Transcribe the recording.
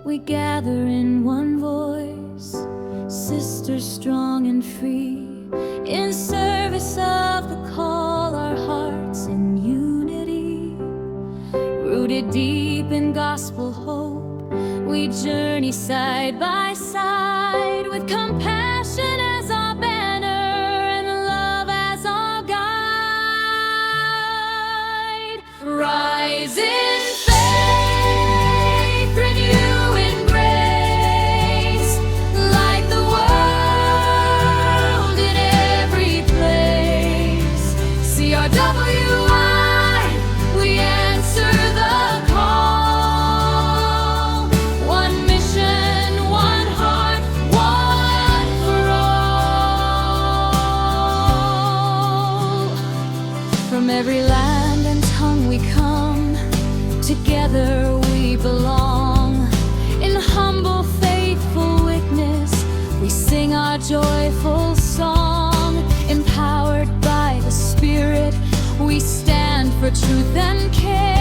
we gather in one voice, sisters strong and free, in service of the call, our hearts in unity. Rooted deep in gospel hope, we journey side by side, with compassion as our banner and love as our guide. Rise in faith, renew in grace, light the world in every place. CRWI, we answer the call. One mission, one heart, one for all. From every land and tongue we come, together we belong. In humble, faithful witness, we sing our joyful song. Empowered by the Spirit, we stand for truth and care.